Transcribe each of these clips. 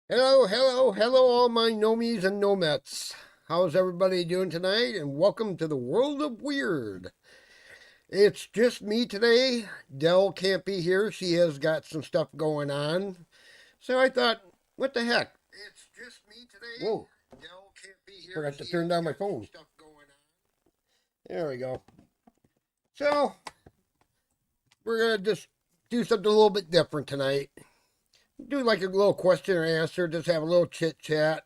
Hello, hello, hello, all my nomies and nomets. How's everybody doing tonight? And welcome to the world of weird. It's just me today. Dell can't be here. She has got some stuff going on. So I thought, what the heck? It's just me today. Whoa. Dell can't be here. Forgot to turn down my phone. Stuff going on. There we go. So we're going to just do something a little bit different tonight. Do like a little question or answer, just have a little chit chat.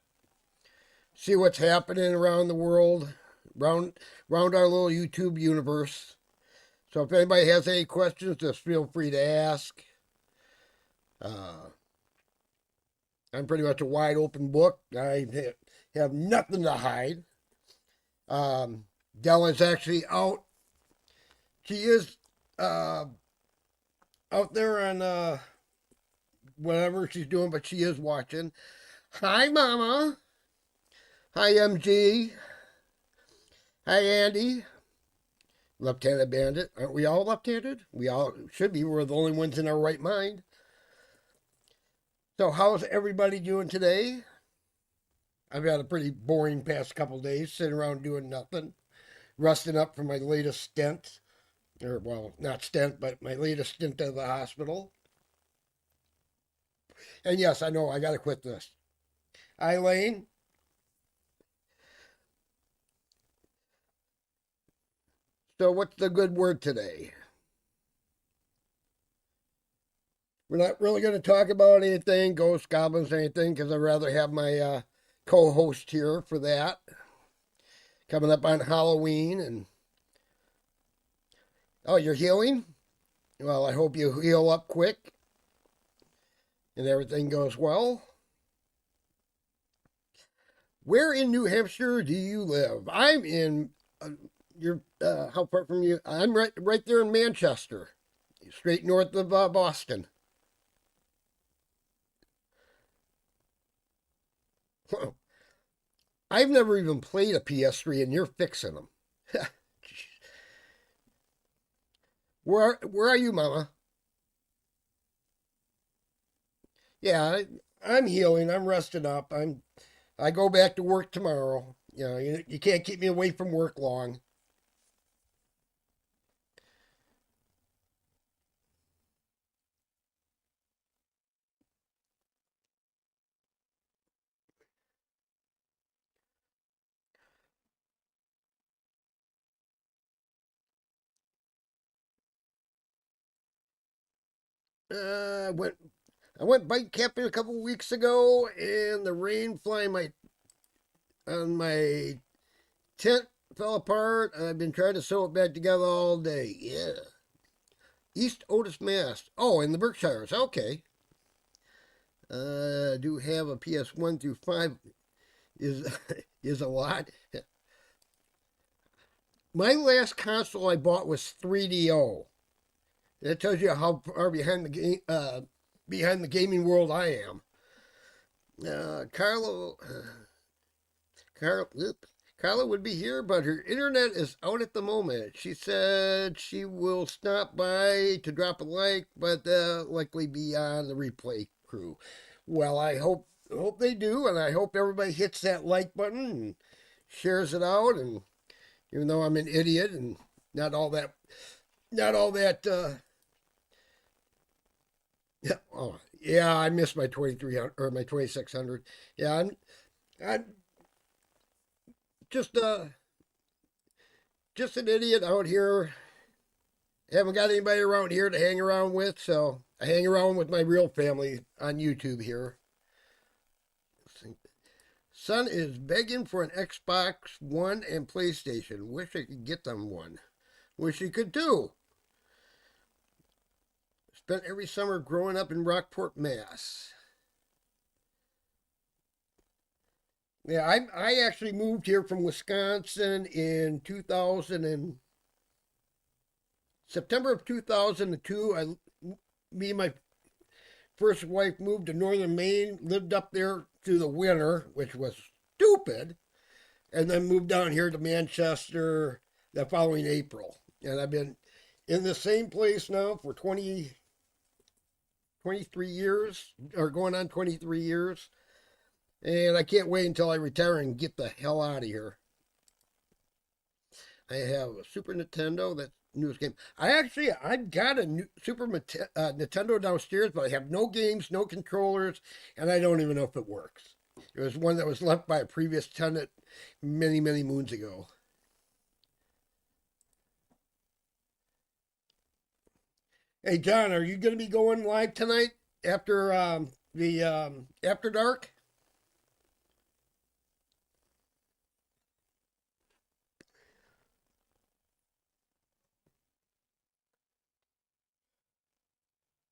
See what's happening around the world, around our little YouTube universe. So if anybody has any questions, just feel free to ask. Uh, I'm pretty much a wide open book. I have nothing to hide. Della's actually out. She is out there on whatever she's doing, but she is watching. Hi, Mama. Hi, MG. Hi, Andy. Left-handed bandit. Aren't we all left-handed? We all should be. We're the only ones in our right mind. So how's everybody doing today? I've had a pretty boring past couple days, sitting around doing nothing, resting up from my latest stint. Or, well, not stint, but my latest stint at the hospital. And yes, I know, I got to quit this. Eileen? So what's the good word today? We're not really going to talk about anything, ghosts, goblins, anything, because I'd rather have my co-host here for that. Coming up on Halloween. And oh, you're healing? Well, I hope you heal up quick and everything goes well. Where in New Hampshire do you live? I'm in. You're how far from you? I'm right there in Manchester, straight north of Boston. I've never even played a PS3, and you're fixing them. Where are you, Mama? Yeah, I'm healing. I'm resting up. I go back to work tomorrow. You know, you can't keep me away from work long. Uh, I went I went bike camping a couple weeks ago, and the rain flying my on my tent fell apart. I've been trying to sew it back together all day. Yeah, East Otis, Mass. Oh, in the Berkshires. Okay. I do have a PS1 through 5 is is a lot. My last console I bought was 3DO. That tells you how far behind the gaming world I am. Carlo, Carl, Carla would be here, but her internet is out at the moment. She said she will stop by to drop a like, but likely be on the replay crew. Well, I hope they do, and I hope everybody hits that like button and shares it out. And even though I'm an idiot and not all that, not all that. Yeah, oh yeah, I missed my 2300 or my 2600. Yeah, I'm just just an idiot out here. Haven't got anybody around here to hang around with, so I hang around with my real family on YouTube here. Son is begging for an Xbox One and PlayStation. Wish I could get them one. Wish he could too. Spent every summer growing up in Rockport, Mass. Yeah, I actually moved here from Wisconsin in 2000 and September of 2002. Me and my first wife moved to northern Maine, lived up there through the winter, which was stupid, and then moved down here to Manchester the following April. And I've been in the same place now for 23 years, or going on 23 years. And I can't wait until I retire and get the hell out of here. I have a Super Nintendo, that's newest game. I've got a new Nintendo downstairs, but I have no games, no controllers, and I don't even know if it works. It was one that was left by a previous tenant many, many moons ago. Hey, John, are you going to be going live tonight after the After Dark?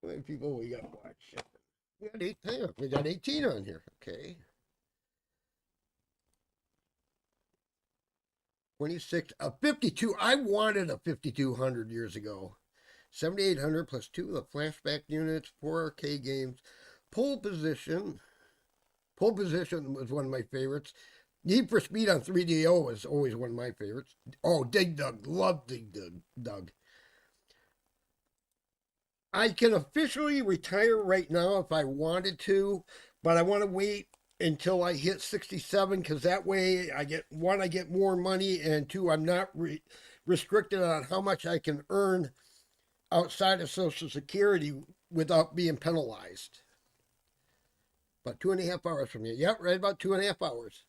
How many people we got to watch? We got 18 on here. Okay. 26, a 52. I wanted a 5200 years ago. 7800 plus two of the flashback units, 4 arcade games. Pole position. Pole position was one of my favorites. Need for Speed on 3DO was always one of my favorites. Oh, Dig Dug. Love Dig Dug. I can officially retire right now if I wanted to, but I want to wait until I hit 67 because that way I get more money, and two, I'm not restricted on how much I can earn outside of Social Security without being penalized. About 2.5 hours from here. Yep, right about 2.5 hours.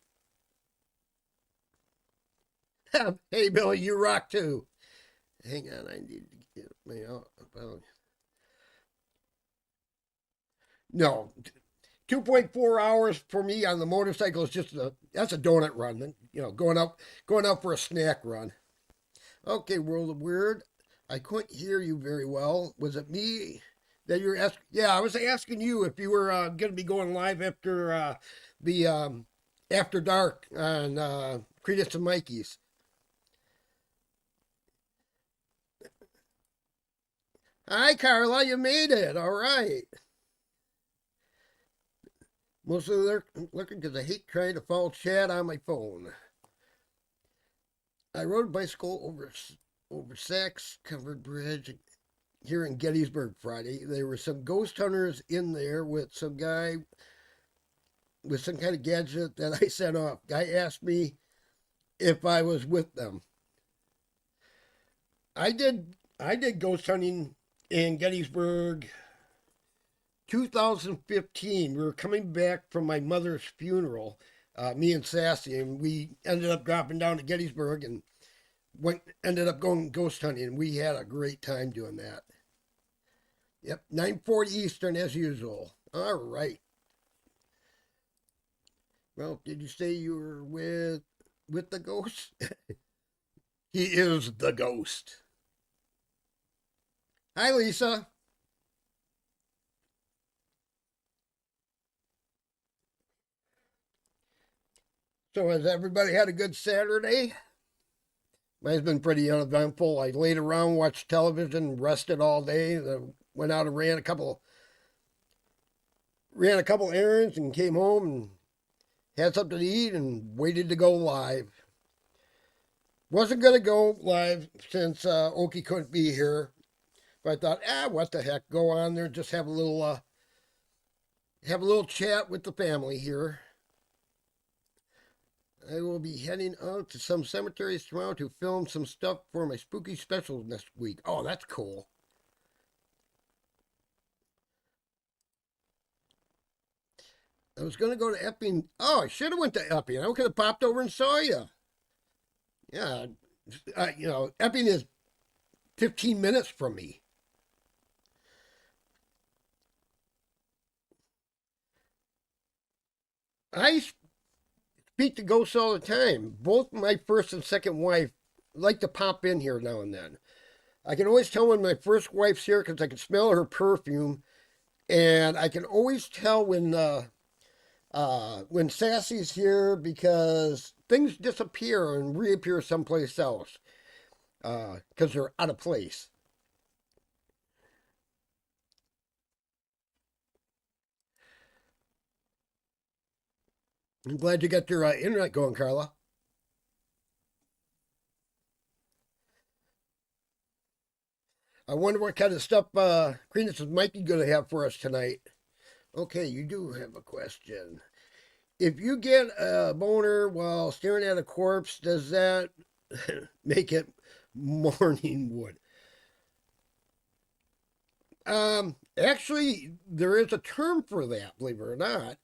Hey, Billy, you rock too. Hang on, I need to get my no, 2.4 hours for me on the motorcycle is that's a donut run. You know, going out for a snack run. Okay, World of Weird. I couldn't hear you very well. Was it me that you're asking? Yeah, I was asking you if you were going to be going live after the After Dark on Credence and Mikey's. Hi, Carla, you made it. All right. Mostly they're looking because I hate trying to follow chat on my phone. I rode a bicycle over Sachs Covered Bridge here in Gettysburg Friday. There were some ghost hunters in there with some guy with some kind of gadget that I sent off. Guy asked me if I was with them. I did ghost hunting in Gettysburg 2015. We were coming back from my mother's funeral, me and Sassy, and we ended up dropping down to Gettysburg and ended up going ghost hunting. We had a great time doing that. Yep, 9:40 Eastern as usual. All right. Well, did you say you were with the ghost? He is the ghost. Hi, Lisa. So has everybody had a good Saturday? Mine's been pretty uneventful. I laid around, watched television, rested all day. Went out and ran a couple errands, and came home and had something to eat and waited to go live. Wasn't gonna go live since Okie couldn't be here, but I thought, what the heck, go on there, and just have a little chat with the family here. I will be heading out to some cemeteries tomorrow to film some stuff for my spooky specials next week. Oh, that's cool. I was going to go to Epping. Oh, I should have went to Epping. I could have popped over and saw you. Yeah, Epping is 15 minutes from me. I speak to ghosts all the time. Both my first and second wife like to pop in here now and then. I can always tell when my first wife's here because I can smell her perfume, and I can always tell when Sassy's here because things disappear and reappear someplace else because they're out of place. I'm glad you got your internet going, Carla. I wonder what kind of stuff Credence and Mikey going to have for us tonight. Okay, you do have a question. if you get a boner while staring at a corpse, does that make it morning wood? Actually, there is a term for that, believe it or not.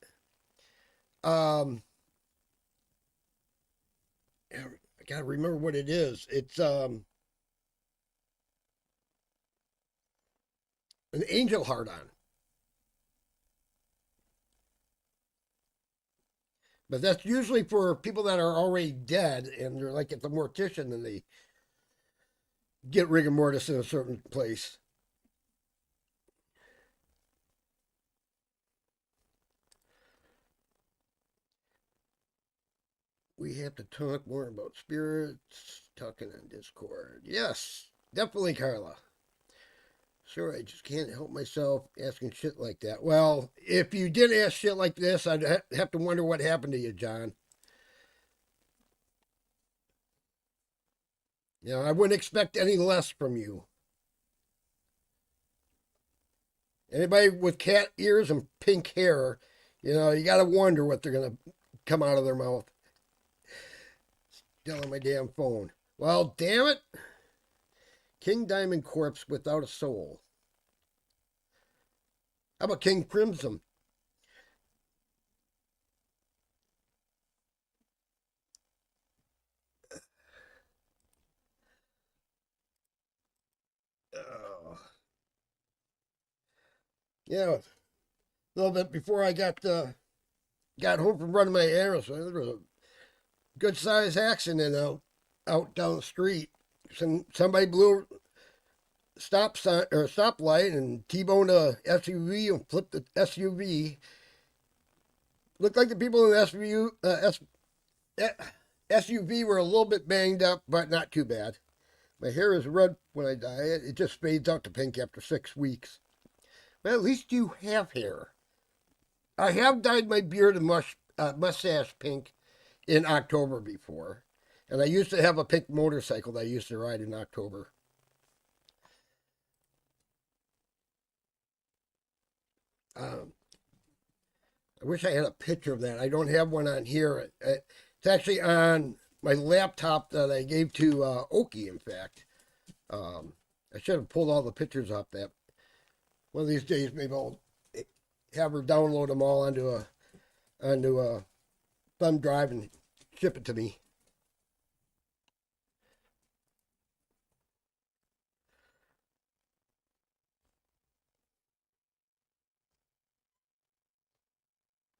Um, I gotta remember what it is. It's an angel heart on. But that's usually for people that are already dead and they're like at the mortician and they get rigor mortis in a certain place. We have to talk more about spirits, talking on Discord. Yes, definitely, Carla. Sure, I just can't help myself asking shit like that. Well, if you did ask shit like this, I'd have to wonder what happened to you, John. You know, I wouldn't expect any less from you. Anybody with cat ears and pink hair, you know, you got to wonder what they're going to come out of their mouth. Still on my damn phone. Well, damn it. King Diamond Corpse without a soul. How about King Crimson? Oh. Yeah, a little bit before I got home from running my errands, there was a good sized accident out down the street. Somebody blew a stop sign or a stoplight and T-boned a SUV and flipped the SUV. Looked like the people in the SUV were a little bit banged up, but not too bad. My hair is red when I dye it. It just fades out to pink after 6 weeks. Well, at least you have hair. I have dyed my beard and mustache pink in October before. And I used to have a pink motorcycle that I used to ride in October. Um, I wish I had a picture of that. I don't have one on here. It's actually on my laptop that I gave to Oki, in fact. I should have pulled all the pictures off that. One of these days, maybe I'll have her download them all onto a thumb drive and ship it to me.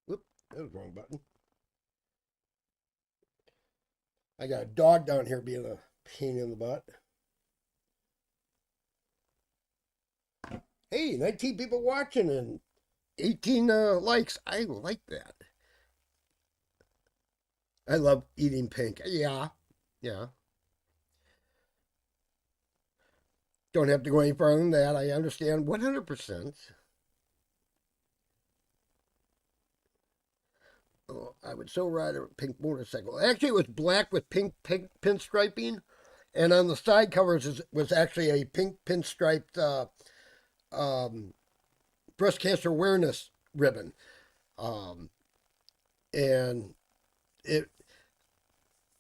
Whoop, that was the wrong button. I got a dog down here being a pain in the butt. Hey, 19 people watching and 18 likes. I like that. I love eating pink. Yeah, yeah. Don't have to go any further than that. I understand 100%. Oh, I would so ride a pink motorcycle. Actually, it was black with pink pinstriping, and on the side covers was actually a pink pinstriped um, breast cancer awareness ribbon, um, and it.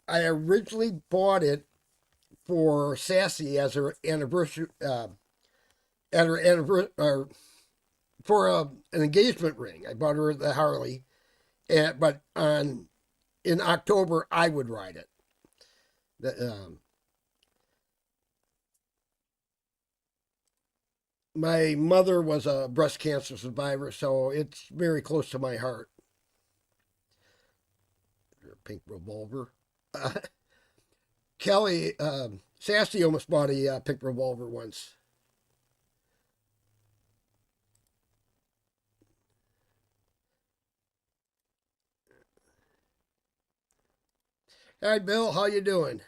I originally bought it for Sassy as her anniversary, at her anniversary, for an engagement ring. I bought her the Harley, but in October I would ride it. My mother was a breast cancer survivor, so it's very close to my heart. Pink revolver. Kelly, Sassy almost bought a pink revolver once. Hi, Bill. How you doing?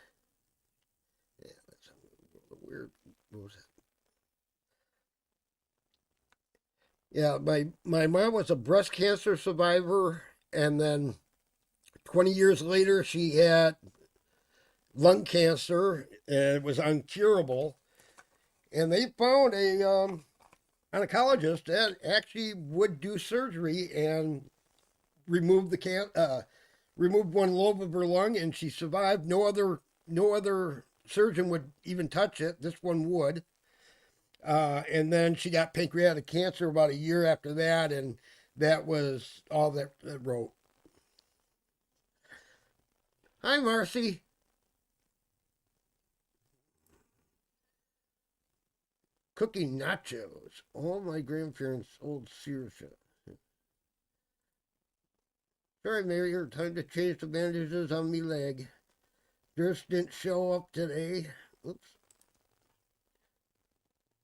Yeah, that's a weird. What was that? Yeah, my mom was a breast cancer survivor, and then 20 years later she had lung cancer and it was uncurable. And they found a oncologist that actually would do surgery and removed removed one lobe of her lung, and she survived. No other surgeon would even touch it. This one would. And then she got pancreatic cancer about a year after that, and that was all that wrote. Hi, Marcy. Cooking nachos. All my grandparents' old Sears. Sorry, Mary, time to change the bandages on me leg. Just didn't show up today. Oops.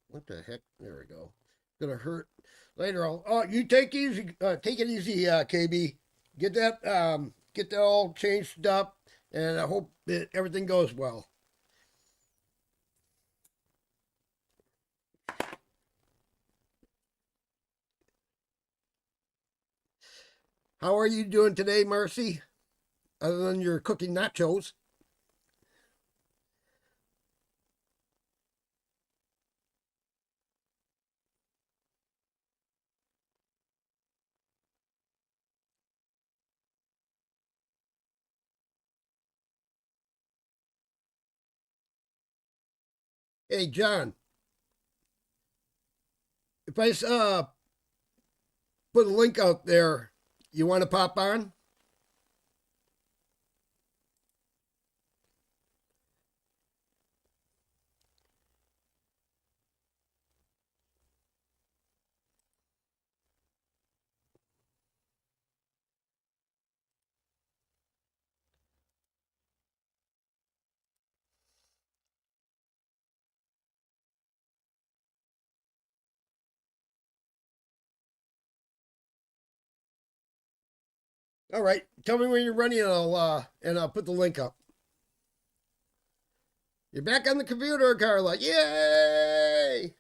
What the heck? There we go. Gonna hurt later. You take easy. Take it easy, KB. Get that all changed up, and I hope that everything goes well. How are you doing today, Marcy? Other than your cooking nachos. Hey, John. If I put a link out there, you want to pop on? All right. Tell me when you're running, and I'll put the link up. You're back on the computer, Carla. Yay!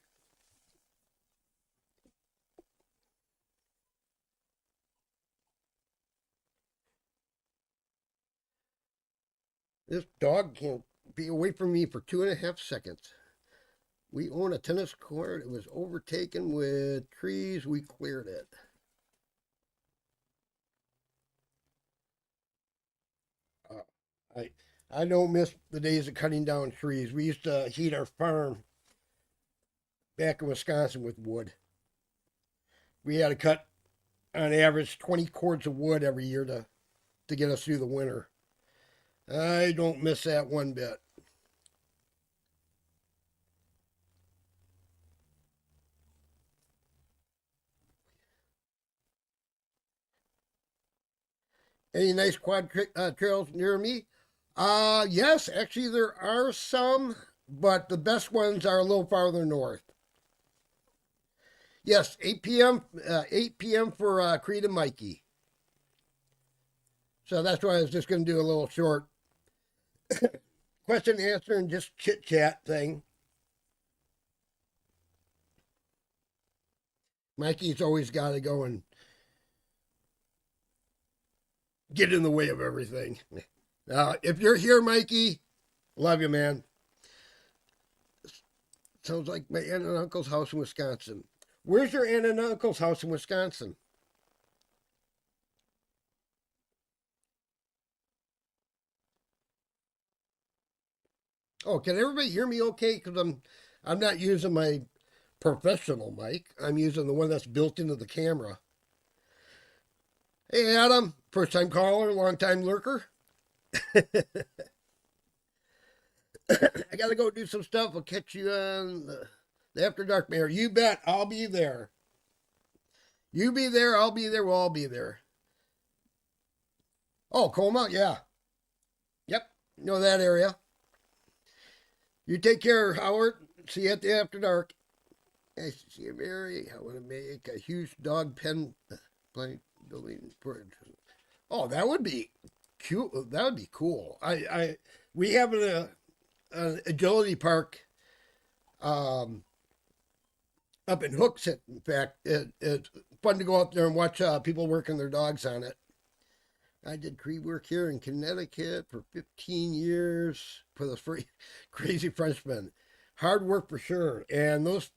This dog can't be away from me for 2.5 seconds. We own a tennis court. It was overtaken with trees. We cleared it. I I don't miss the days of cutting down trees. We used to heat our farm back in Wisconsin with wood. We had to cut on average 20 cords of wood every year to get us through the winter. I don't miss that one bit. Any nice quad trails near me? Yes, actually there are some, but the best ones are a little farther north. Yes, 8 p.m. 8 p.m. for Creed and Mikey. So that's why I was just going to do a little short question and answer and just chit chat thing. Mikey's always got to go and get in the way of everything. If you're here, Mikey, love you, man. Sounds like my aunt and uncle's house in Wisconsin. Where's your aunt and uncle's house in Wisconsin? Oh, can everybody hear me okay? Because I'm not using my professional mic. I'm using the one that's built into the camera. Hey, Adam, first time caller, long time lurker. I gotta go do some stuff. I'll catch you on the After Dark Mayor. You bet. I'll be there. You be there. I'll be there. We'll all be there. Oh, Colma? Yeah. Yep. Know that area. You take care, Howard. See you at the After Dark. I see you, Mary. I want to make a huge dog pen planning building. Oh, that would be cute. That would be cool. We have an agility park up in Hooksett. In fact, it's fun to go out there and watch people working their dogs on it. I did Creed work here in Connecticut for 15 years for the free crazy Frenchmen. Hard work for sure, and those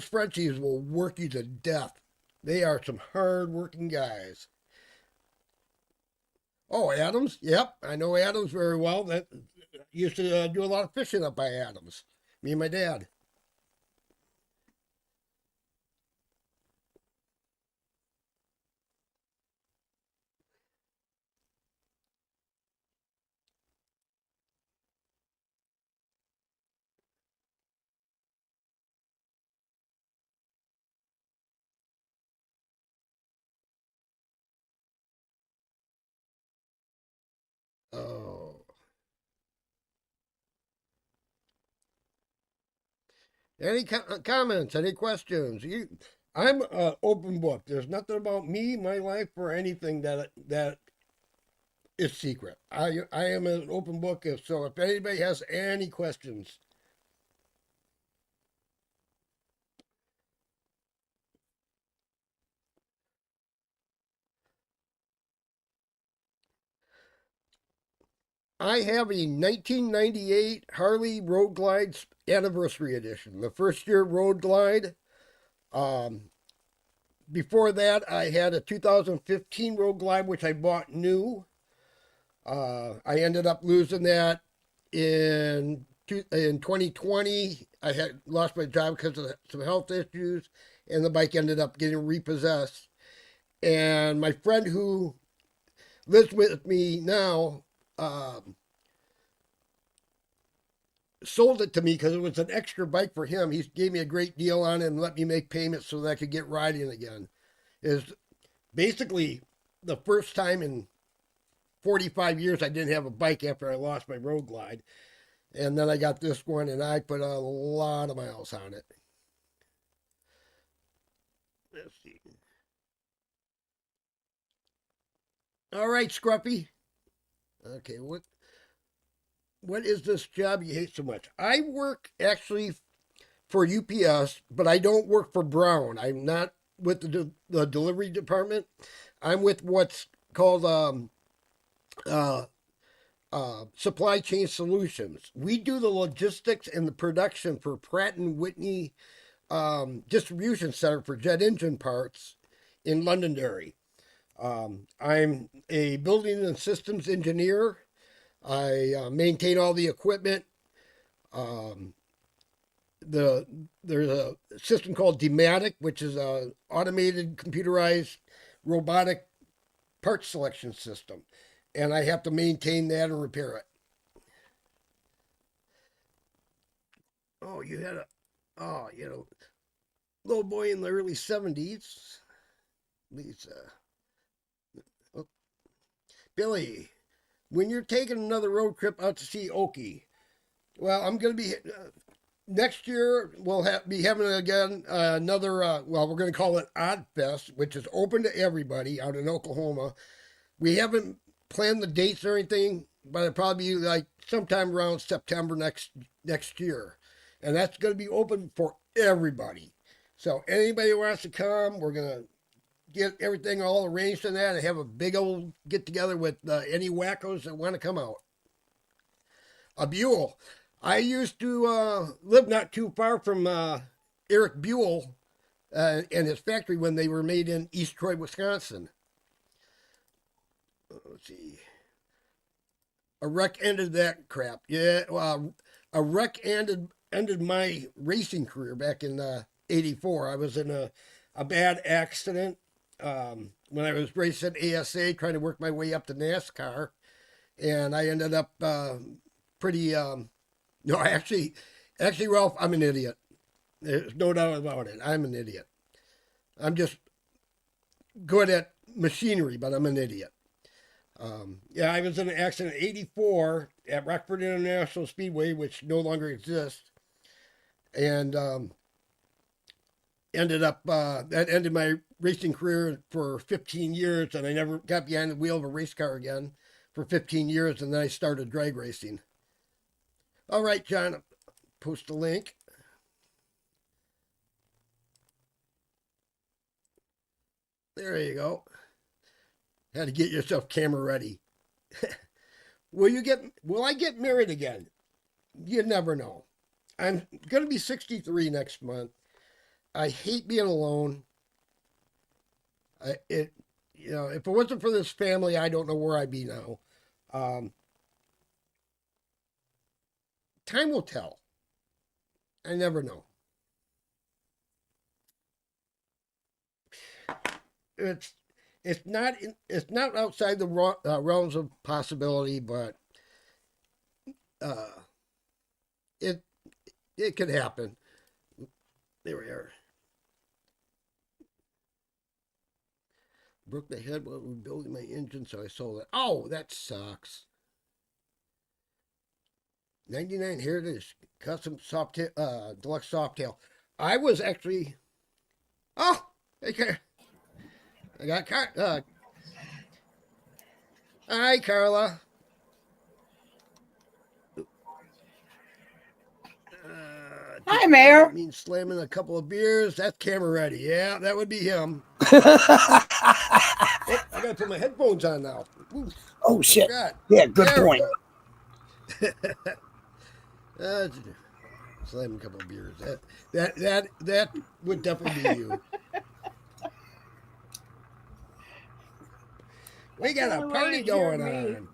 Frenchies will work you to death. They are some hard working guys. Oh, Adams. Yep, I know Adams very well. That used to do a lot of fishing up by Adams. Me and my dad. Oh, any comments? Any questions? I'm an open book. There's nothing about me, my life, or anything that is secret. I am an open book. If anybody has any questions, I have a 1998 Harley Road Glide Anniversary Edition, the first year Road Glide. Um, Before that, I had a 2015 Road Glide, which I bought new. I ended up losing that in 2020. I had lost my job because of some health issues, and the bike ended up getting repossessed. And my friend who lives with me now sold it to me because it was an extra bike for him. He gave me a great deal on it and let me make payments so that I could get riding again. Is basically the first time in 45 years I didn't have a bike after I lost my Road Glide. And then I got this one and I put a lot of miles on it. Let's see. All right, Scruffy. Okay, what is this job you hate so much? I work actually for UPS, but I don't work for Brown. I'm not with the delivery department. I'm with what's called uh, Supply Chain Solutions. We do the logistics and the production for Pratt and Whitney distribution center for jet engine parts in Londonderry. I'm a building and systems engineer. I maintain all the equipment. Um, there's a system called Dematic, which is a automated computerized robotic part selection system, and I have to maintain that and repair it. Oh, you know, little boy in the early 70s. Lisa, oh, Billy, when you're taking another road trip out to see Okie, well, I'm going to be next year. Be having again another. Well, we're going to call it Odd Fest, which is open to everybody out in Oklahoma. We haven't planned the dates or anything, but it'll probably be like sometime around September next year, and that's going to be open for everybody. So anybody who wants to come, we're gonna get everything all arranged in that and have a big old get together with any wackos that want to come out. A Buell. I used to live not too far from Eric Buell and his factory when they were made in East Troy, Wisconsin. Let's see. A wreck ended that crap. Yeah, a wreck ended my racing career back in '84. I was in a bad accident when I was racing ASA, trying to work my way up to NASCAR, and I ended up pretty. No, actually, Ralph, I'm an idiot. There's no doubt about it. I'm an idiot. I'm just good at machinery, but I'm an idiot. Yeah, I was in an accident in '84 at Rockford International Speedway, which no longer exists, and that ended my racing career for 15 years, and I never got behind the wheel of a race car again for 15 years, and then I started drag racing. All right, John, post a link. There you go. Had to get yourself camera ready. Will I get married again? You never know. I'm going to be 63 next month. I hate being alone. It you know, if it wasn't for this family, I don't know where I'd be now. Um, Time will tell. I never know. It's it's not outside the realms of possibility, but uh, it it could happen. There we are. Broke the head while rebuilding my engine, so I sold it. Oh, that sucks. 99 Heritage Custom Deluxe Softail. I was actually. Oh, okay. I got. Hi, Carla. Hi, Mayor. Means slamming a couple of beers. That's camera ready. Yeah, that would be him. Oh, I gotta put my headphones on now. Ooh, oh shit! Yeah, good point. Slam a couple of beers. That would definitely be you. We got a party going on.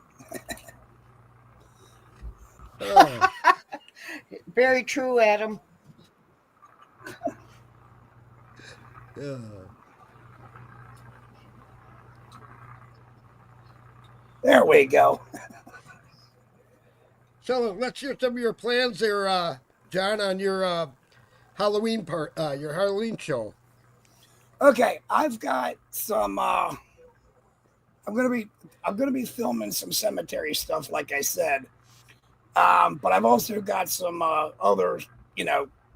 Oh. Very true, Adam. There we go. So let's hear some of your plans there, John, on your Halloween your Halloween show. Okay, I've got some. I'm gonna be filming some cemetery stuff, like I said. But I've also got some other,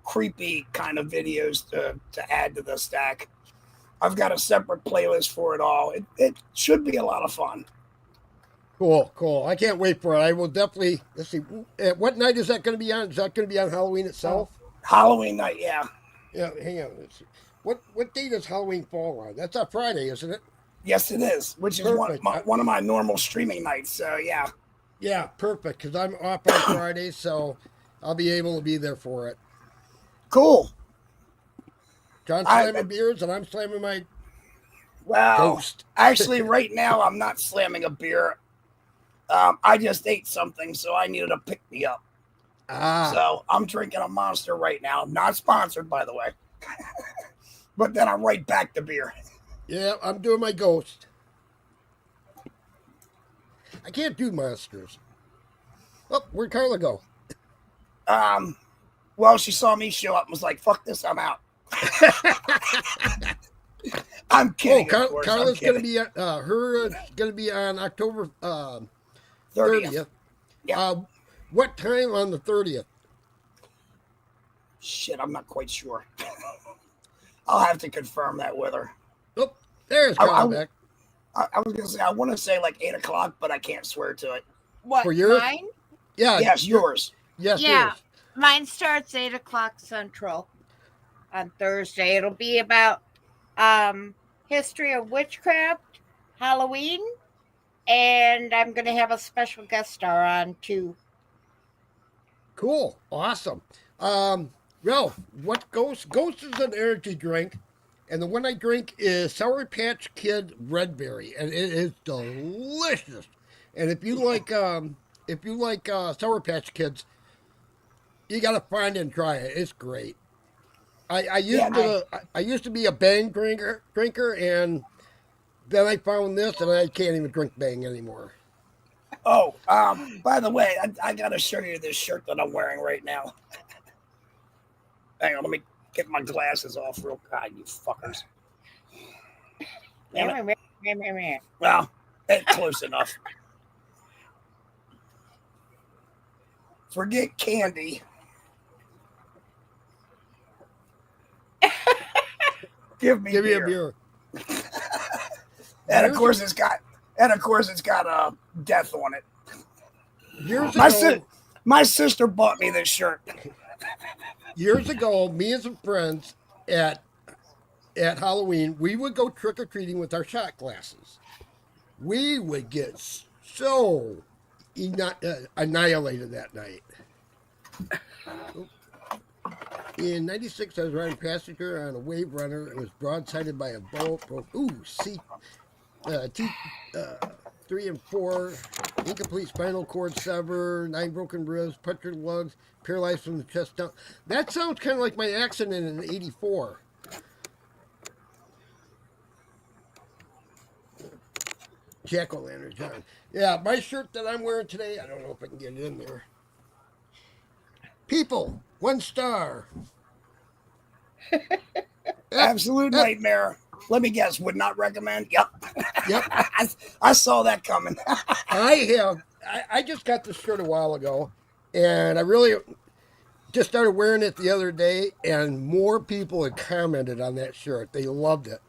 creepy kind of videos to add to the stack. I've got a separate playlist for it all. It should be a lot of fun. Cool. I can't wait for it. I will definitely. Let's see. What night is that going to be on? Is that going to be on Halloween itself? Halloween night, yeah. Yeah, hang on. Let's see. What day does Halloween fall on? That's a Friday, isn't it? Yes, it is, which is one of my normal streaming nights. So, yeah. Yeah, perfect, because I'm off on Friday, so I'll be able to be there for it. Cool. John's slamming beers, and I'm slamming my ghost. Actually, right now, I'm not slamming a beer. I just ate something, so I needed a pick-me-up. So I'm drinking a Monster right now. Not sponsored, by the way. But then I'm right back to beer. Yeah, I'm doing my ghost. I can't do Monsters. Oh, where'd Carla go? Well, she saw me show up and was like, fuck this, I'm out. I'm kidding. Oh, Carla's going to be going to be on October 30th. Yeah. What time on the 30th? Shit, I'm not quite sure. I'll have to confirm that with her. Oh, there's Carla back. I was going to say, I want to say like 8 o'clock, but I can't swear to it. What, for yours? Mine? Yeah. Yes, yours. Yes, yeah. yours. Mine starts 8 o'clock Central on Thursday. It'll be about history of witchcraft, Halloween, and I'm going to have a special guest star on too. Cool. Awesome. Well, what Ghost is an energy drink, and the one I drink is Sour Patch Kid Red Berry, and it is delicious. And if you like Sour Patch Kids, you gotta find it and try it. It's great. I used to be a Bang drinker, and then I found this, and I can't even drink Bang anymore. Oh, by the way, I gotta show you this shirt that I'm wearing right now. Hang on, let me get my glasses off real quick, you fuckers. Well, it's close enough. Forget candy. Give me a beer. And of course it's got death on it. My sister bought me this shirt. Years ago, me and some friends at Halloween, we would go trick-or-treating with our shot glasses. We would get so annihilated that night. In 96, I was riding passenger on a wave runner. It was broadsided by a boat. T, 3 and 4, incomplete spinal cord sever, 9 broken ribs, punctured lugs, paralyzed from the chest down. That sounds kind of like my accident in '84. Jack-o'-lantern John. Yeah, my shirt that I'm wearing today, I don't know if I can get it in there. People, 1 star. Absolute nightmare. Let me guess. Would not recommend. Yep. Yep. I saw that coming. I just got this shirt a while ago, and I really just started wearing it the other day, and more people had commented on that shirt. They loved it.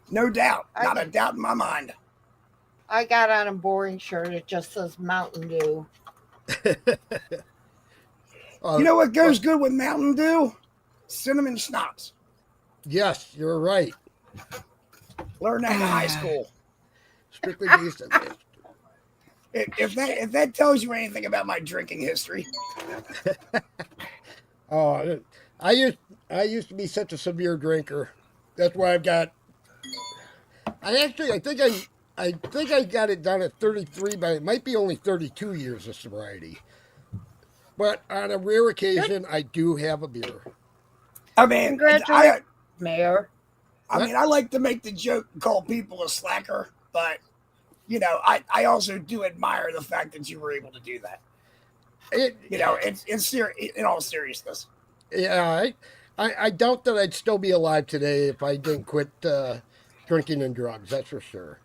No doubt. Not a doubt in my mind. I got on a boring shirt. It just says Mountain Dew. You know what goes good with Mountain Dew? Cinnamon schnapps. Yes, you're right. Learn that in high school. Strictly based on that. If that tells you anything about my drinking history. Oh, I used to be such a severe drinker. That's why I've got. I think I got it done at 33, but it might be only 32 years of sobriety. But on a rare occasion, I do have a beer. I mean, Congratulations, Mayor. I mean, I like to make the joke and call people a slacker, but you know, I also do admire the fact that you were able to do that. You know, in all seriousness. Yeah, I doubt that I'd still be alive today if I didn't quit drinking and drugs. That's for sure.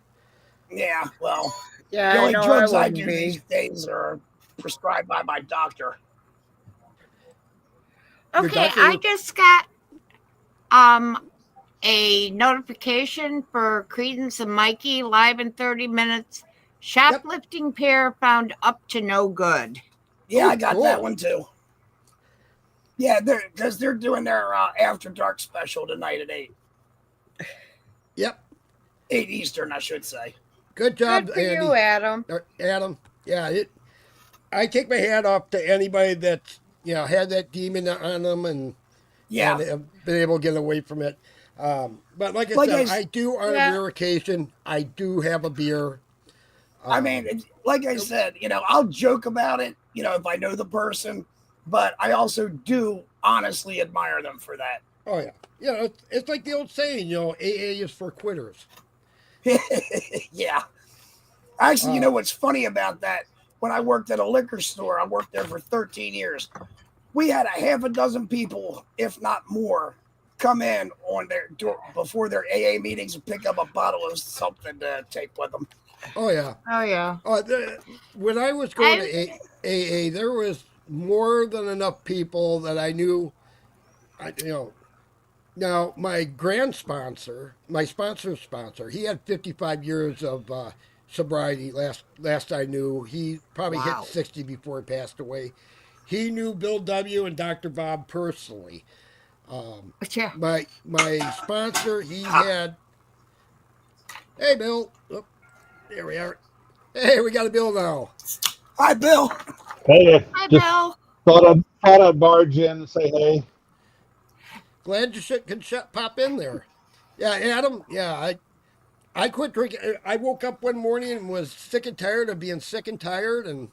Yeah, well, Yeah, the I only know drugs I wouldn't do be. these days are prescribed by my doctor. Your Okay, doctor I was- just got a notification for Credence and Mikey live in 30 minutes. Shoplifting pair found up to no good. Yeah, Oh, I got cool. that one too. Yeah, they're doing their after dark special tonight at 8 Yep. Eastern, I should say. Good job, Good for Andy. you, Adam. Adam. Yeah, I take my hat off to anybody that's had that demon on them and have been able to get away from it. But like I said, I do on a rare occasion. I do have a beer. I mean, like I said, I'll joke about it, if I know the person, but I also do honestly admire them for that. Oh yeah, it's like the old saying, AA is for quitters. Yeah. Actually, you know what's funny about that? When I worked at a liquor store, I worked there for 13 years. We had a half a dozen people, if not more, come in on their before their AA meetings and pick up a bottle of something to take with them. Oh yeah. Oh, yeah. When I was going to AA, there was more than enough people that I knew. Now my my sponsor's sponsor, he had 55 years of sobriety. Last I knew, he probably hit 60 before he passed away. He knew Bill W. and Dr. Bob personally. My sponsor, he had. Hey, Bill. Oh, there we are. Hey, we got a Bill now. Hi, Bill. Hey, Hi, just Bill. thought I'd barge in and say hey. Glad you could pop in there. Yeah, Adam. Yeah, I quit drinking. I woke up one morning and was sick and tired of being sick and tired and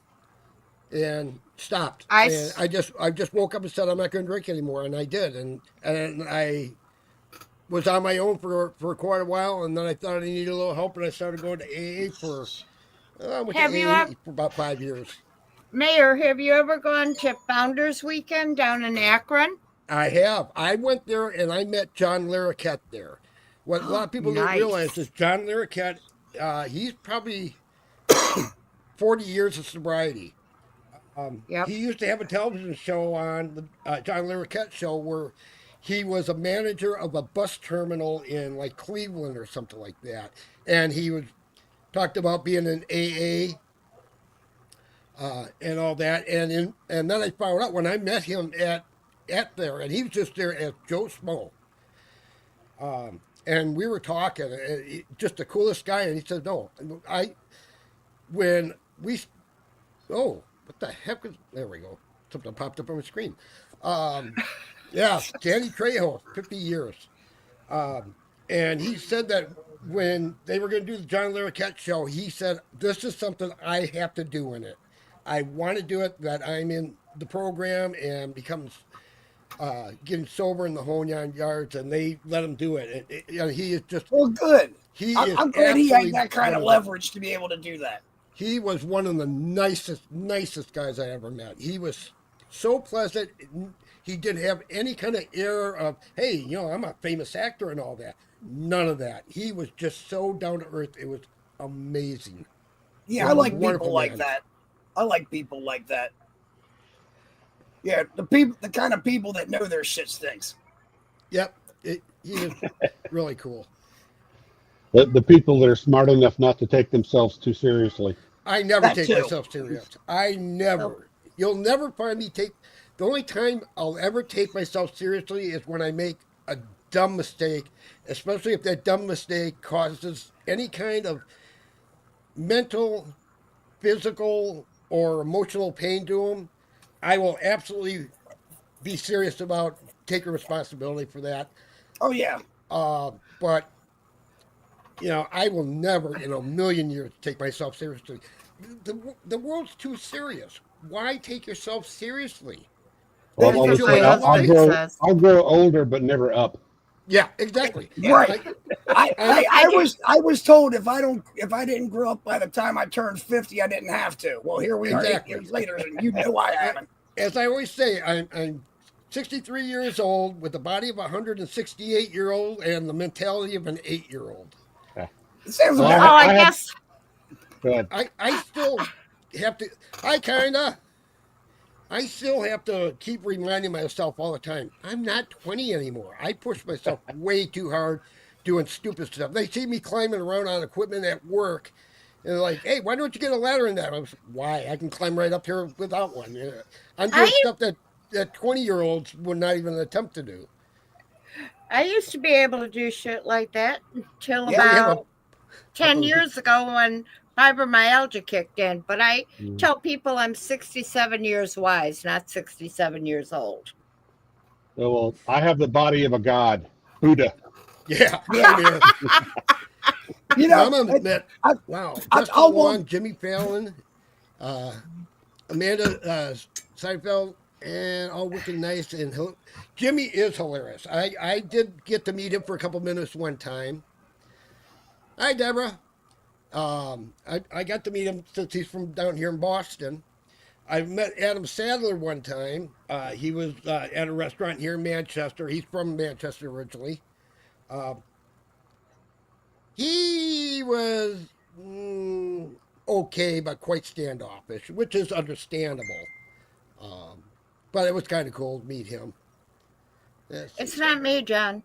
stopped. I just woke up and said I'm not going to drink anymore, and I did, and I was on my own for quite a while, and then I thought I needed a little help, and I started going to AA for about 5 years. Mayor, have you ever gone to Founders Weekend down in Akron? I have. I went there and I met John Larroquette there. What a lot of people don't realize is John Larroquette, he's probably 40 years of sobriety. He used to have a television show on the John Larroquette show where he was a manager of a bus terminal in like Cleveland or something like that. And he talked about being an AA and all that. And then I found out when I met him at there, and he was just there as Joe Smo. And we were talking, just the coolest guy. And he said, "No, what the heck is?" There we go. Something popped up on the screen. Yeah, Danny Trejo, 50 years. And he said that when they were going to do the John Larroquette show, he said, "This is something I have to do in it. I want to do it. That I'm in the program and becomes getting sober in the Honeyard Yards, and they let him do it. He is just Well, good. he I'm, is I'm glad he had absolutely that kind of one leverage to be able to do that. He was one of the nicest guys I ever met. He was so pleasant. He didn't have any kind of air of, hey, I'm a famous actor and all that. None of that. He was just so down to earth. It was amazing. Yeah, What I a like people wonderful like man. that. I like people like that. Yeah, the kind of people that know their shit stinks. Yep. He is really cool. The people that are smart enough not to take themselves too seriously. I never That take too. myself serious. I never. You'll never find me take. The only time I'll ever take myself seriously is when I make a dumb mistake, especially if that dumb mistake causes any kind of mental, physical, or emotional pain to them. I will absolutely be serious about taking responsibility for that. Oh yeah. But I will never in a million years take myself seriously. The world's too serious. Why take yourself seriously? Well, They- I'll That's just what say, my husband says. I'll grow older, but never up. Yeah, exactly. Right. I- I was told if I didn't grow up by the time I turned 50, I didn't have to. Well, here we are Exactly. 8 years later, and you know I haven't. As I always say, I'm 63 years old with the body of a 168-year-old and the mentality of an 8-year-old. It sounds Well, about I I have- guess Go ahead. I still have to. I still have to keep reminding myself all the time. I'm not 20 anymore. I push myself way too hard doing stupid stuff. They see me climbing around on equipment at work, and they're like, "Hey, why don't you get a ladder in that?" I was, "Why? I can climb right up here without one." Yeah. I'm doing I- stuff that 20-year-olds would not even attempt to do. I used to be able to do shit like that until Yeah, we have about 10 years ago when fibromyalgia kicked in. But I tell people I'm 67 years wise, not 67 years old. Well, I have the body of a god, Buddha. Yeah, Yeah. same here. you know. Mama met. I- Wow, I- Justin I'll Long, walk- Jimmy Fallon, Amanda Seinfeld, and all wicked nice. And Jimmy is hilarious. I did get to meet him for a couple minutes one time. Hi, Deborah. I got to meet him since he's from down here in Boston. I met Adam Sandler one time. He was at a restaurant here in Manchester. He's from Manchester originally. He was okay, but quite standoffish, which is understandable. But it was kind of cool to meet him. Yes. It's not me, John.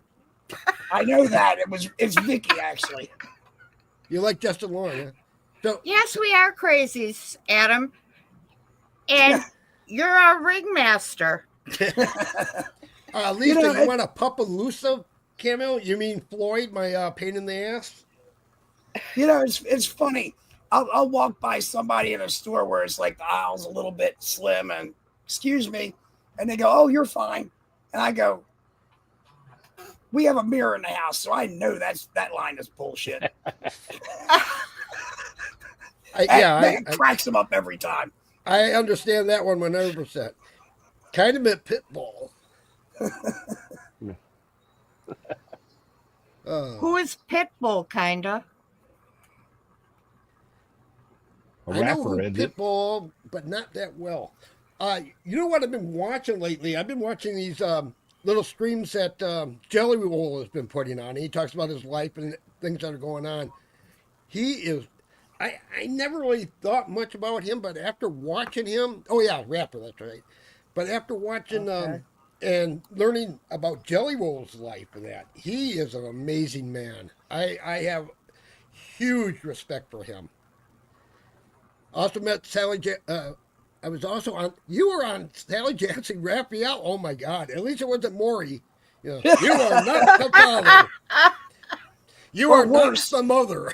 I know that it's Vicky actually. You like Justin Long, huh? So Yes, we are crazies, Adam. And you're our ringmaster. Lisa, know, you want a Pupaloosa cameo? You mean Floyd, my pain in the ass? You know, it's funny. I'll walk by somebody in a store where it's like the aisle's a little bit slim, and excuse me, and they go, "Oh, you're fine," and I go, "We have a mirror in the house, so I know that line is bullshit." That cracks them up every time. I understand that one 100%. Kind of meant Pitbull. Who is Pitbull, kinda? A I know rapper, who isn't it? Pitbull, but not that well. You know what I've been watching lately? I've been watching these little streams that Jelly Roll has been putting on. He talks about his life and things that are going on. He is. I never really thought much about him, but after watching him, oh yeah, rapper, that's right. But after watching and learning about Jelly Roll's life and that, he is an amazing man. I have huge respect for him. Also met Sally. I was also on. You were on Sally Jackson Raphael. Oh my God! At least it wasn't Maury. You are not the father. You Or are not worse. the mother.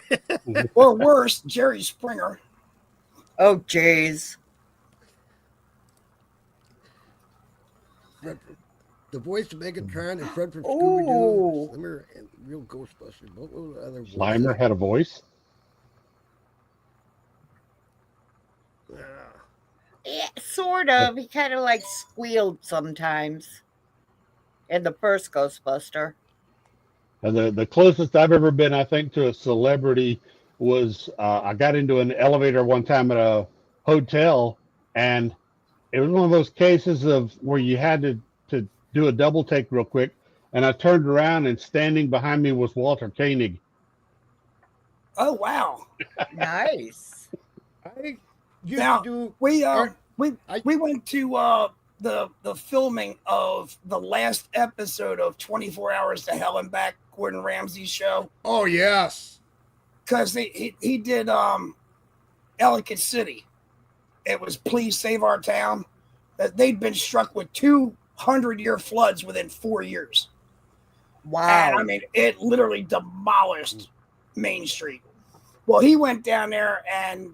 Or worse, Jerry Springer. Oh, jeez. the voice of Megatron and Fred from Ooh. Scooby-Doo, Slimmer, and Real Ghostbusters. What were the other voices? Slimer had a voice. Yeah, sort of. He kind of like squealed sometimes in the first Ghostbuster. And the closest I've ever been, I think, to a celebrity was I got into an elevator one time at a hotel, and it was one of those cases of where you had to do a double take real quick, and I turned around, and standing behind me was Walter Koenig. Oh wow! Nice. I used Now, to do. We art- we I- we went to the filming of the last episode of 24 Hours to Hell and Back, Gordon Ramsay's show, Oh yes. because he did Ellicott City. It was Please Save Our Town. That they'd been struck with 200-year floods within 4 years. Wow. And I mean, it literally demolished Main Street. Well, he went down there, and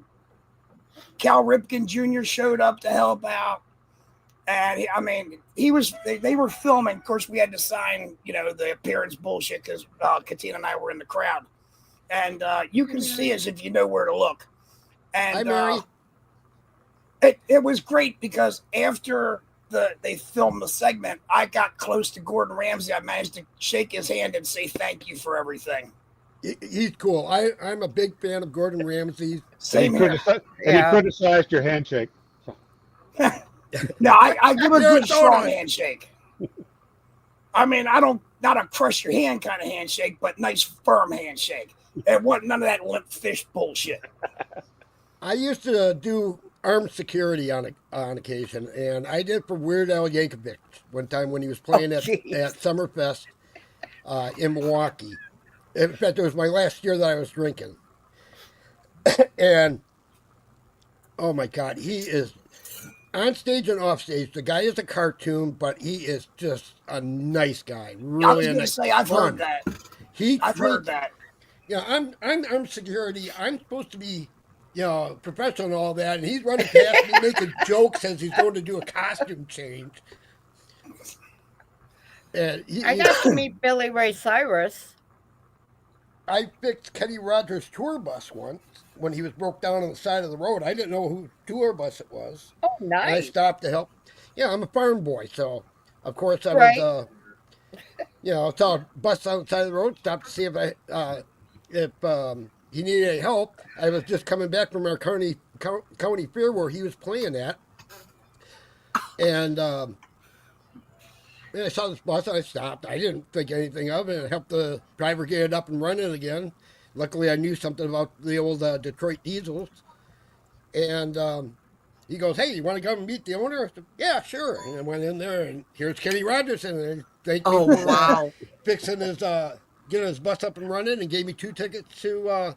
Cal Ripken Jr. showed up to help out. And they were filming. Of course, we had to sign, the appearance bullshit because Katina and I were in the crowd. And you can see us if you know where to look. Hi, And Mary. it was great because after they filmed the segment, I got close to Gordon Ramsay. I managed to shake his hand and say thank you for everything. He's cool. I'm a big fan of Gordon Ramsay. Same and here. he criticized your handshake. No, I give a good Arizona. strong handshake. I mean, not a crush your hand kind of handshake, but nice firm handshake. It wasn't none of that limp fish bullshit. I used to do armed security on occasion, and I did for Weird Al Yankovic one time when he was playing at Summerfest in Milwaukee. In fact, it was my last year that I was drinking. And, oh my God, he is on stage and off stage. The guy is a cartoon, but he is just a nice guy. Really I was going to nice, say, I've fun. heard that. He I've heard treats- that. Yeah, I'm armed security. I'm supposed to be, professional and all that, and he's running past me making jokes as he's going to do a costume change. And I got to meet Billy Ray Cyrus. I fixed Kenny Rogers' tour bus once when he was broke down on the side of the road. I didn't know whose tour bus it was. Oh, And I nice. stopped to help. Yeah, I'm a farm boy, so of course I Right. was, saw a bus on the side of the road, stopped to see if he needed any help. I was just coming back from our county fair where he was playing at, and I saw this bus and I stopped. I didn't think anything of it. I helped the driver get it up and running again. Luckily, I knew something about the old Detroit diesels, and he goes, "Hey, you want to come and meet the owner?" I said, "Yeah, sure." And I went in there, and here's Kenny Rogers, and thank you Oh, for wow. fixing his getting his bus up and running, and gave me 2 tickets to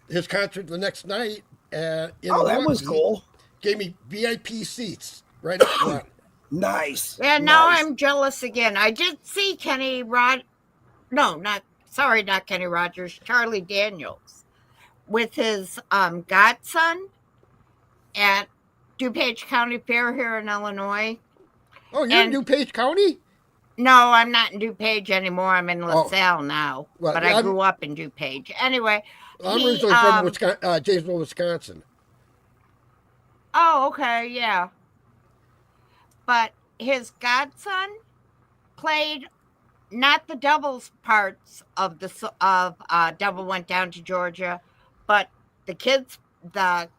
his concert the next night. In That was Milwaukee. cool. Gave me VIP seats right up front. Nice. Yeah, now Nice. I'm jealous again. I did see Kenny not Kenny Rogers, Charlie Daniels with his godson at DuPage County Fair here in Illinois. Oh, you're in And- DuPage County? No, I'm not in DuPage anymore. I'm in Oh. LaSalle now, Well, but I I'm- grew up in DuPage. Anyway, I'm he, originally from Wisconsin, Janesville, Wisconsin. oh, okay, yeah. But his godson played not the doubles parts of Double Went Down to Georgia, but the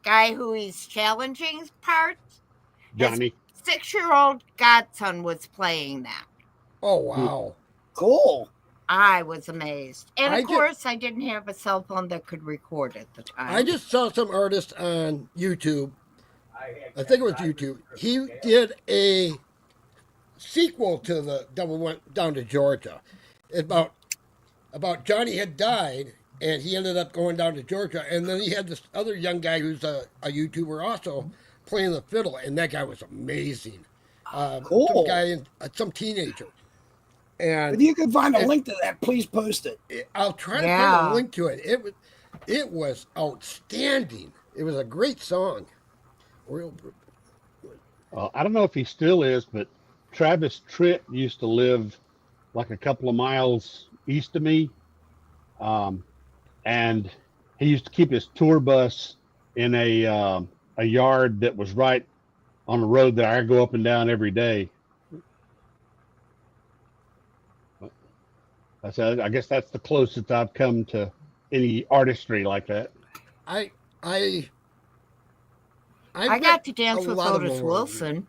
guy who he's challenging parts. Johnny. 6-year-old godson was playing that. Oh, wow. Cool. I was amazed. And I of ju- course, I didn't have a cell phone that could record at the time. I just saw some artist on YouTube. I think it was YouTube. He did a sequel to the Double Went Down to Georgia. About Johnny had died, and he ended up going down to Georgia. And then he had this other young guy who's a YouTuber also playing the fiddle, and that guy was amazing. Cool. Some guy, some teenager. And If you can find a link to that, please post it. I'll try to find Yeah. a link to it. It was outstanding. It was a great song. Real. I don't know if he still is, but Travis Tritt used to live like a couple of miles east of me, and he used to keep his tour bus in a yard that was right on the road that I go up and down every day. I guess that's the closest I've come to any artistry like that. I got to dance a with lot of Otis them. Wilson.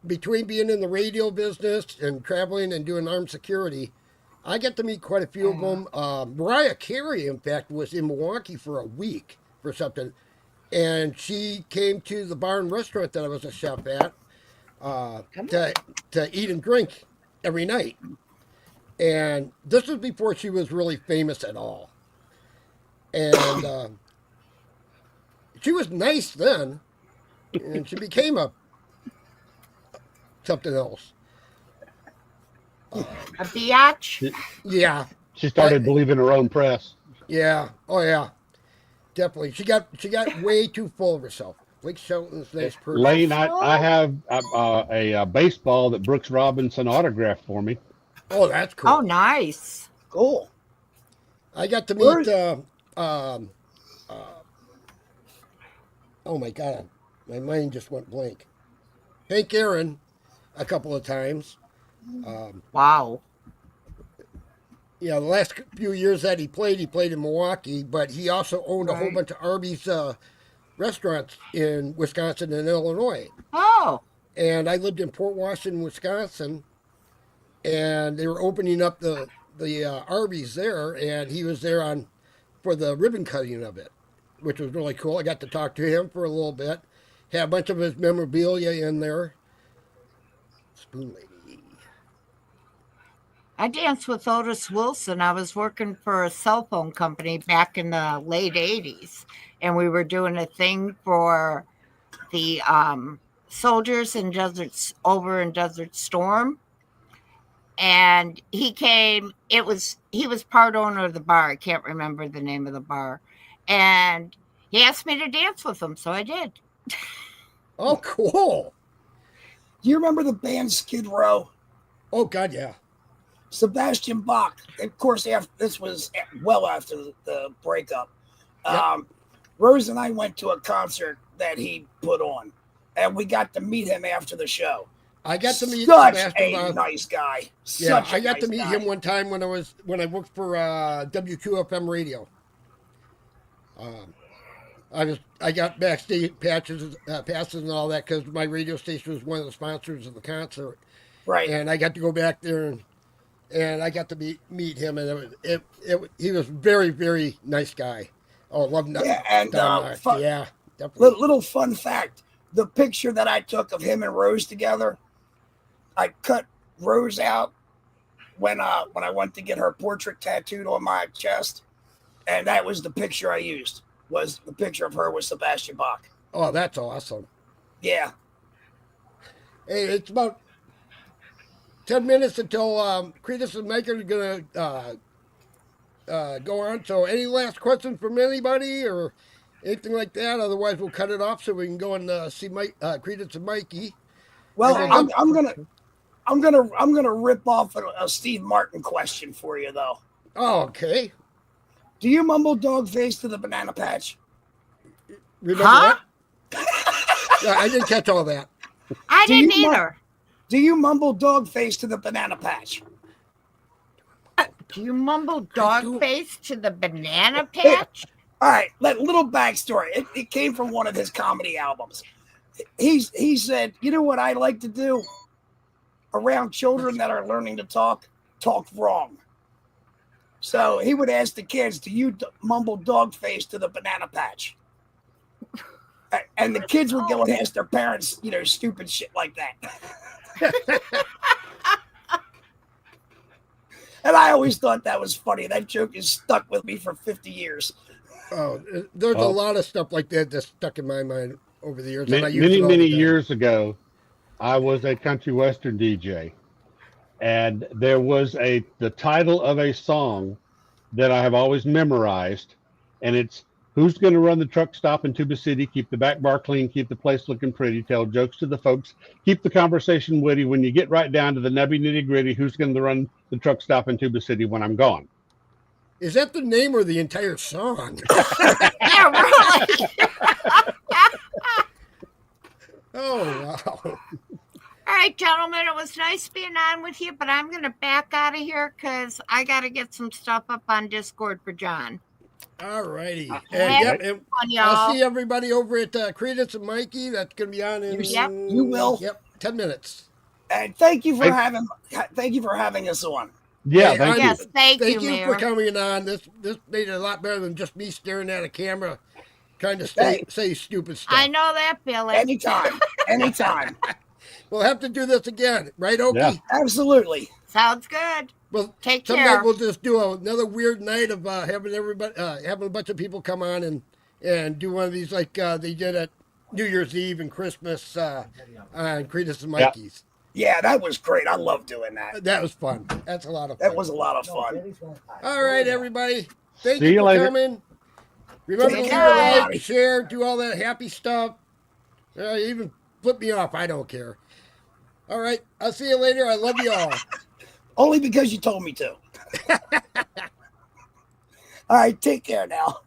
Between being in the radio business and traveling and doing armed security, I got to meet quite a few of them. Mariah Carey, in fact, was in Milwaukee for a week for something, and she came to the bar and restaurant that I was a chef at to eat and drink every night. And this was before she was really famous at all. And she was nice then, and she became something else. A biatch. Yeah, She started believing her own press. yeah, oh yeah, definitely. She got way too full of herself. Blake Shelton's nice person. Lane, I have a baseball that Brooks Robinson autographed for me. Oh, that's cool. Oh, nice. Cool. I got to meet. Oh my God, my mind just went blank. Hank Aaron, a couple of times. Wow. Yeah, the last few years that he played in Milwaukee, but he also owned a whole Right. bunch of Arby's restaurants in Wisconsin and Illinois. Oh, And I lived in Port Washington, Wisconsin, and they were opening up the Arby's there, and he was there for the ribbon cutting of it, which was really cool. I got to talk to him for a little bit. Had a bunch of his memorabilia in there. Spoon Lady. I danced with Otis Wilson. I was working for a cell phone company back in the late 80s, and we were doing a thing for the soldiers in over in Desert Storm. And he came, he was part owner of the bar. I can't remember the name of the bar. And he asked me to dance with him, so I did. Oh, cool. Do you remember the band Skid Row? Oh, God, yeah. Sebastian Bach. Of course, this was well after the breakup. Yep. Rose and I went to a concert that he put on, and we got to meet him after the show. I got to meet Such Sebastian a Bach. nice guy. Yeah, Such I a got nice to meet guy. him one time when I worked for WQFM radio. I got backstage passes and all that because my radio station was one of the sponsors of the concert, Right. and I got to go back there and I got to meet him, and he was very, very nice guy. Oh, love him. Yeah, and yeah, definitely. little fun fact: the picture that I took of him and Rose together, I cut Rose out when I went to get her portrait tattooed on my chest, and that was the picture I used. Was the picture of her with Sebastian Bach? Oh, that's awesome. Yeah. Hey, it's about 10 minutes until Credus and Mike are going to go on. So any last questions from anybody or anything like that? Otherwise, we'll cut it off so we can go and see Credus and Mikey. Well, And then- I'm gonna rip off a Steve Martin question for you though. Oh, okay. Do you mumble dog face to the banana patch? Remember Huh? that? Yeah, I didn't catch all that. I Do you didn't either. Do you mumble dog face to the banana patch? Do you mumble do. dog face to the banana patch? All right, little backstory. It came from one of his comedy albums. He said, you know what I like to do around children that are learning to talk wrong. So he would ask the kids, do you mumble dog face to the banana patch? And the kids would go and ask their parents, stupid shit like that. And I always thought that was funny. That joke is stuck with me for 50 years. Oh, there's a lot of stuff like that that's stuck in my mind over the years. and I use Many, it all many the time. years ago, I was a country western DJ, and there was the title of a song that I have always memorized, and it's who's going to run the truck stop in Tuba City, keep the back bar clean, keep the place looking pretty, tell jokes to the folks, keep the conversation witty. When you get right down to the nubby nitty gritty, who's going to run the truck stop in Tuba City when I'm gone? Is that the name or the entire song? Yeah, really. Oh, wow. All right, gentlemen, it was nice being on with you, but I'm going to back out of here because I got to get some stuff up on Discord for John. All righty. Have And fun, I'll y'all. see everybody over at Credence and Mikey. That's going to be on in Yep. You will. Yep, 10 minutes. And thank you for Hey. having us on. Yeah, Hey, thank you. Yes, thank you, for Mayor. coming on. This made it a lot better than just me staring at a camera trying to say stupid stuff. I know that, Billy. Anytime. We'll have to do this again, right, Okie? Yeah. Absolutely. Sounds good. Well, Take sometime care. we'll just do another weird night of having everybody, having a bunch of people come on and do one of these like they did at New Year's Eve and Christmas on Credence and Mikey's. Yeah, that was great. I love doing that. That was fun. That's a lot of fun. That was a lot of fun. All right, everybody. Thank See you you for later. coming. Remember to Take leave care, a like, everybody. share, do all that happy stuff. Even flip me off. I don't care. All right. I'll see you later. I love you all. Only because you told me to. All right, take care now.